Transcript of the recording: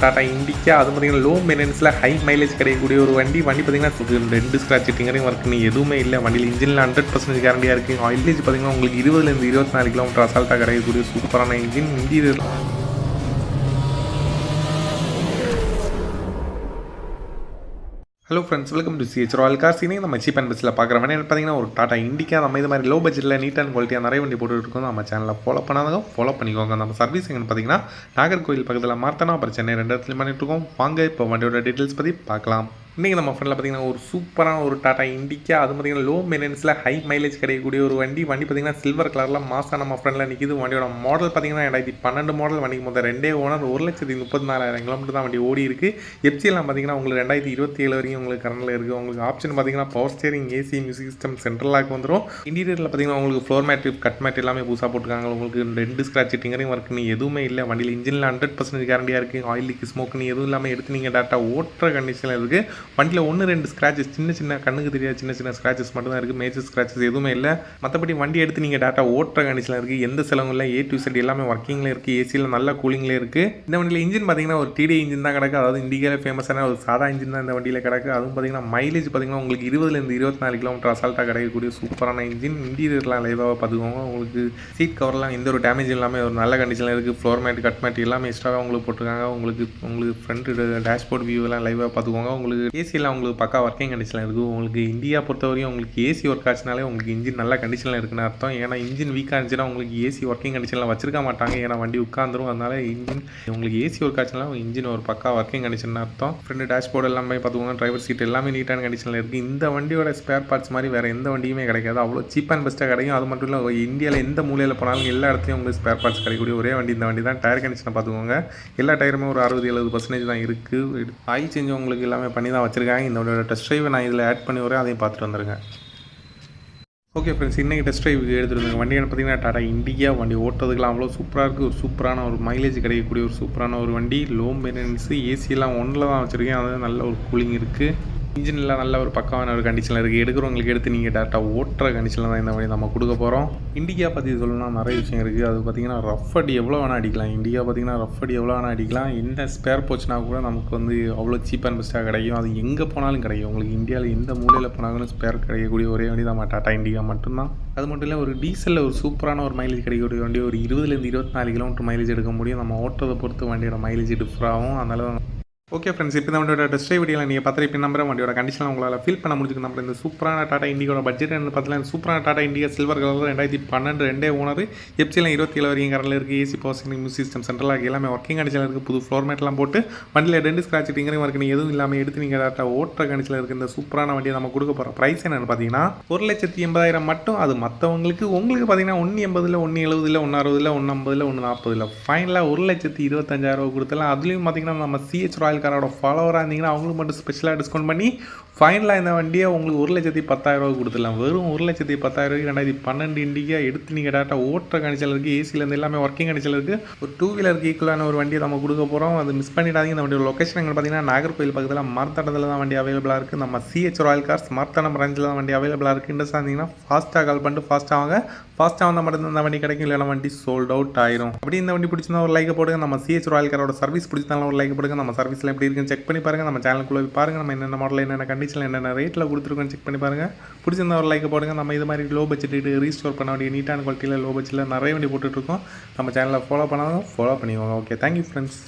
டாடா இண்டிகா. அது பார்த்தீங்கன்னா low மெயின்டெனன்ஸில் high mileage கிடைக்கக்கூடிய ஒரு வண்டி பார்த்தீங்கன்னா 2 ஸ்க்ராட்ச் டிங்கரிங் ஒர்க்னு எதுவுமே இல்லை. வண்டியில் இன்ஜினில் 100% கேரண்டியாக இருக்குது. மைலேஜ் பார்த்தீங்கன்னா உங்களுக்கு 20 24 கிலோமீட்டர் அசால்ட்டாக கிடைக்கக்கூடிய சூப்பரான engine. Interior hello friends, welcome to CH Royal cars. இன்னைக்கு நம்ம சீப் அண்ட் பெஸ்ட்டில் பார்க்குற வண்டி பார்த்தீங்கன்னா ஒரு டாடா இண்டிகா. நம்ம இது மாதிரி லோ பட்ஜெட்டில் நீட் அண்ட் குவாலிட்டியாக நிறைய வண்டி போட்டுட்டு இருக்கோம். நம்ம சேனலில் ஃபாலோ பண்ணாதவங்க ஃபாலோ பண்ணிக்கோங்க. நம்ம சர்வீஸ் எங்கன்னு பார்த்தீங்கன்னா நாகர்கோவில் பக்கத்தில் மார்த்தானா அப்புறம் சென்னை 2 இடத்துலையும் பண்ணிட்டு இருக்கோம். வாங்க இப்போ வண்டியோட டீட்டெயில்ஸ் பற்றி பார்க்கலாம். இன்றைக்கி நம்ம ஃப்ரெண்டில் பார்த்தீங்கன்னா ஒரு சூப்பரான ஒரு டாடா இண்டிகா. அது பார்த்தீங்கன்னா லோ மெயின்டெனன்ஸில் ஹை மைலேஜ் கிடைக்கக்கூடிய ஒரு வண்டி பார்த்தீங்கன்னா சில்வர் கலரில் மாசாக நம்ம ஃப்ரெண்டில் நிற்கிது. வண்டியோட மாடல் பார்த்தீங்கன்னா 2012 மாடல். வண்டிக்கு மொத்தம் 2 ஓனர், 1,34,000 கிலோமீட்டர் தான் வண்டி ஓடி இருக்குது. எஃப்சிஎல்லாம் பார்த்தீங்கன்னா உங்களுக்கு 2027 வரைக்கும் உங்களுக்கு கரண்டில் இருக்குது. உங்களுக்கு ஆப்ஷன் பார்த்தீங்கன்னா power steering, AC, music system, central lock வந்துடும். இன்டீரியரில் பார்த்தீங்கன்னா உங்களுக்கு ஃப்ளோர் மேட், கட் மேட் எல்லாமே புதுசாக போட்டுருக்காங்க. உங்களுக்கு 2 ஸ்க்ராட்ச் டிங்கரிங் ஒர்க்னு எதுவுமே இல்லை. வண்டியில் இன்ஜினில் 100% கேரண்டியாக இருக்குது. ஆயில் லீக், ஸ்மோக்னு எதுவும் இல்லாமல் எடுத்து நீங்கள் டேட்டா ஓட்டுற கண்டிஷனில் இருக்குது. வண்டியில் 1-2 ஸ்க்ராச்சஸ், சின்ன கண்ணுக்கு தெரியாத சின்ன ஸ்க்ராச்சஸ் மட்டும் தான் இருக்குது. மேஜர் ஸ்க்ராச்சஸ் எதுவுமே இல்லை. மற்றபடி வண்டி எடுத்து நீங்கள் டேட்டா ஓட்டுற கண்டிஷனில் இருக்குது. எந்த செலவும் இல்லை. A to Z எல்லாமே ஒர்க்கிங்கில் இருக்குது. ஏசியில் நல்ல கூலிங்கில் இருக்குது. இந்த வண்டியில் இன்ஜின் பார்த்தீங்கன்னா ஒரு TDI இன்ஜின் தான் கிடக்கு. அதாவது இண்டிகாவில் ஃபேமஸான ஒரு சாதா இன்ஜின் தான் இந்த வண்டியில் கிடக்கு. அதுவும் பார்த்தீங்கன்னா மைலேஜ் பார்த்தீங்கன்னா உங்களுக்கு 20 24 கிலோமீட்டர் அசால்ட்டாக கிடைக்கக்கூடிய சூப்பரான இன்ஜின். இன்டீரியர்லாம் லைவாக பார்த்துக்கோங்க. உங்களுக்கு சீட் கவர்லாம் எந்த ஒரு டேமேஜ் இல்லாமல் ஒரு நல்ல கண்டிஷனில் இருக்குது. ஃப்ளோர் மேட், கட் மேட் எல்லாமே எக்ஸ்ட்ராவாக உங்களுக்கு போட்டிருக்காங்க. உங்களுக்கு ஃப்ரண்ட் டேஷ்போர்ட் வியூ எல்லாம் லைவாக பார்த்துக்கோங்க. உங்களுக்கு ஏசியெல்லாம் உங்களுக்கு பக்கா ஒர்க்கிங் கண்டிஷனில் இருக்குது. உங்களுக்கு இந்தியா பொறுத்தவரையும் உங்களுக்கு ஏசி ஒர்க் ஆச்சுனாலே உங்களுக்கு இன்ஜின் நல்ல கண்டிஷனில் இருக்குன்னு அர்த்தம். ஏன்னா இன்ஜின் வீக்காக இருந்துச்சுன்னா உங்களுக்கு ஏசி ஒர்க்கிங் கண்டிஷனில் வச்சிருக்க மாட்டாங்க. ஏன்னா வண்டி உட்காந்துரும். அதனால இன்ஜின் உங்களுக்கு ஏசி ஒர்க் ஆச்சுனா இன்ஜின் ஒரு பக்கா ஒர்க்கிங் கண்டிஷன் அர்த்தம். ஃப்ரண்ட் டேஷ்போர்டு எல்லாமே பார்த்துக்கோங்க. டிரைவர் சீட் எல்லாமே நீட்டான கண்டிஷனில் இருக்குது. இந்த வண்டியோட ஸ்பேர் பார்ட்ஸ் மாதிரி வேறு எந்த வண்டியுமே கிடைக்காது. அவ்வளோ சீப் அண்ட் பெஸ்ட்டாக கிடைக்கும். அது மட்டும் இல்லை, இந்தியாவில் எந்த மூலையில் போனாலும் எல்லா இடத்துலையும் உங்களுக்கு ஸ்பேர் பார்ட்ஸ் கிடைக்கக்கூடிய ஒரே வண்டி இந்த வண்டி தான். டயர் கண்டிஷனை பார்த்துக்கோங்க. எல்லா டயருமே ஒரு 60-70% தான் இருக்குது. ஆயில் சேஞ்ச் உங்களுக்கு எல்லாமே பண்ணி தான் வச்சுருக்காங்க. இந்த டெஸ்ட் ட்ரைவை நான் இதில் ஆட் பண்ணி வரேன், அதையும் பார்த்துட்டு வந்துருங்க. ஓகே ஃப்ரெண்ட்ஸ், இன்றைக்கி டெஸ்ட் ட்ரைவ் எடுத்துருந்தாங்க. வண்டி பார்த்தீங்கன்னா டாடா இண்டிகா. வண்டி ஓட்டுறதுக்குலாம் அவ்வளோ சூப்பராக இருக்குது. ஒரு சூப்பரான ஒரு மைலேஜ் கிடைக்கக்கூடிய ஒரு சூப்பரான ஒரு வண்டி. லோ மெயின்டெனன்ஸு, ஏசியெல்லாம் ஒன்றில் தான் வச்சுருக்கேன். அதாவது நல்ல ஒரு கூலிங் இருக்குது. இன்ஜின்லாம் நல்ல ஒரு பக்காவான ஒரு கண்டிஷனில் இருக்குது. எடுக்கிறவங்களுக்கு எடுத்து நீங்கள் டேரெக்டாக ஓட்டுற கண்டிஷனில் தான் இந்த வண்டி நம்ம கொடுக்க போகிறோம். இண்டிகா பற்றி சொல்லணும்னா நிறைய விஷயம் இருக்குது. அது பார்த்திங்கன்னா ரஃப் அடி எவ்வளோ வேணால் அடிக்கலாம். இண்டிகா பார்த்திங்கன்னா ரஃப் அடி எவ்வளோ வேணால் அடிக்கலாம். என்ன ஸ்பேர் போச்சுன்னா கூட நமக்கு அவ்வளோ சீப் அண்ட் பெஸ்ட்டாக கிடைக்கும். அது எங்கே போனாலும் கிடைக்கும். உங்களுக்கு இந்தியாவில் எந்த மூலையில் போனாலும் ஸ்பேர் கிடைக்கக்கூடிய ஒரே வண்டி தான் டாடா இண்டிகா மட்டும்தான். அது மட்டும் இல்லை, ஒரு டீசலில் ஒரு சூப்பரான ஒரு மைலேஜ் கிடைக்கக்கூடிய வண்டி. ஒரு 20 24 கிலோமீட்டர் மைலேஜ் எடுக்க முடியும். நம்ம ஓட்டுறதை பொறுத்து வண்டியோட மைலேஜ் டிஃபர் ஆகும். அதனால ஓகே ஃப்ரெண்ட்ஸ், இப்போ இந்த வண்டியோட டெஸ்ட் ட்ரைவ் வீடியோவில் நீங்கள் பார்த்துட்டு நம்பர் வண்டியோட கண்டிஷனில் உங்களால் ஃபீல் பண்ண முடிஞ்சுக்க. நம்ம இந்த சூப்பரான டாடா இண்டிகோட பட்ஜெட் என்ன பார்த்தீங்கன்னா, சூப்பரான Tata Indica silver colour 2012 2 owner. எஃப்சியில் 27 வரைக்கும் கரண்டில் இருக்குது. AC, power steering, music system, central lock எல்லாமே ஒர்க்கிங் கண்டிஷனில் இருக்குது. புது ஃப்ளோர் மேட்லாம் போட்டு வண்டியில் 2 ஸ்க்ராட்ச் டிங்கரிங் ஒர்க்கு எதுவும் இல்லாமல் எடுத்து நீங்கள் டேரக்டா ஓட்டுற கண்டிஷனில் இருக்குது. இந்த சூப்பரான வண்டியை நம்ம கொடுக்க போகிற ப்ரைஸ் என்னென்னு பார்த்தீங்கன்னா 1,80,000 மட்டும். அது மற்றவங்களுக்கு உங்களுக்கு பார்த்தீங்கன்னா 1,80,000, 1,70,000, 1,60,000, 1,50,000, 1,40,000 ஃபைனலாக 1,25,000 கொடுத்தலாம். அதுலேயும் பார்த்தீங்கன்னா நம்ம சிஹெச் ராயல் காரோட ஃபாலோவராக இருந்தீங்கன்னா அவங்களுக்கு மட்டும் ஸ்பெஷலாக டிஸ்கவுண்ட் பண்ணி ஃபைனலாக இந்த வண்டியை உங்களுக்கு 1,10,000 கொடுத்துடலாம். வெறும் 1,10,000 2012 இண்டிகா எடுத்து நீங்கள் டேட்டா ஓட்டுற கண்டிஷனில் இருக்குது. ஏசிலேருந்து எல்லாமே ஒர்க்கிங் கண்டிஷனில் இருக்குது. ஒரு 2 வீலருக்கு ஈக்குவலான ஒரு வண்டியை நம்ம கொடுக்க போகிறோம். அது மிஸ் பண்ணிடாதீங்க. இந்த வண்டியோட லொக்கேஷன் எங்கே பார்த்தீங்கன்னா நாகர்கோவில் பக்கத்தில் மார்த்தாண்டத்தில் தான் வண்டி அவைலபிளாக இருக்குது. நம்ம சிஹெச் ராயல் கார்ஸ் மார்த்தாண்டம் பிரான்ச்சில் தான் வண்டி அவைலபிளாக இருக்குது. இன்ட்ரெஸ்ட் இருந்தீங்கன்னா ஃபாஸ்ட்டாக கால் பண்ணிட்டு ஃபாஸ்ட்டாக வாங்க. ஃபாஸ்ட்டாக வந்தால் மட்டும் இந்த வண்டி கிடைக்கும். இல்லைனா வண்டி சோல்ட் அவுட் ஆயிரும். அப்படி இந்த வண்டி பிடிச்சிருந்தா ஒரு லைக் போடுங்க. நம்ம சிஹெச் ராயல் காரோட சர்வீஸ் பிடிச்சிருந்தாலும் ஒரு லைக் போடுங்க. நம்ம சர்வீஸில் எப்படி இருக்குன்னு செக் பண்ணி பாருங்கள். நம்ம சேனலுக்குள்ளே பாருங்கள். நம்ம என்னென்ன மாடல், என்னென்ன கண்டிஷனில், என்னென்ன ரேட்டில் கொடுத்துருக்கோன்னு செக் பண்ணி பாருங்கள். பிடிச்சிருந்தா ஒரு லைக் போடுங்க. நம்ம இது மாதிரி லோ பட்ஜெட் ரீஸ்டோர் பண்ண வேண்டிய நீட்டான குவாலிட்டியில் லோ பட்ஜெட்டில் நிறைய வண்டி போட்டுட்ருக்கோம். நம்ம சேனலில் ஃபாலோ பண்ணாலும் ஃபாலோ பண்ணிக்கோங்க. Okay, thank you friends.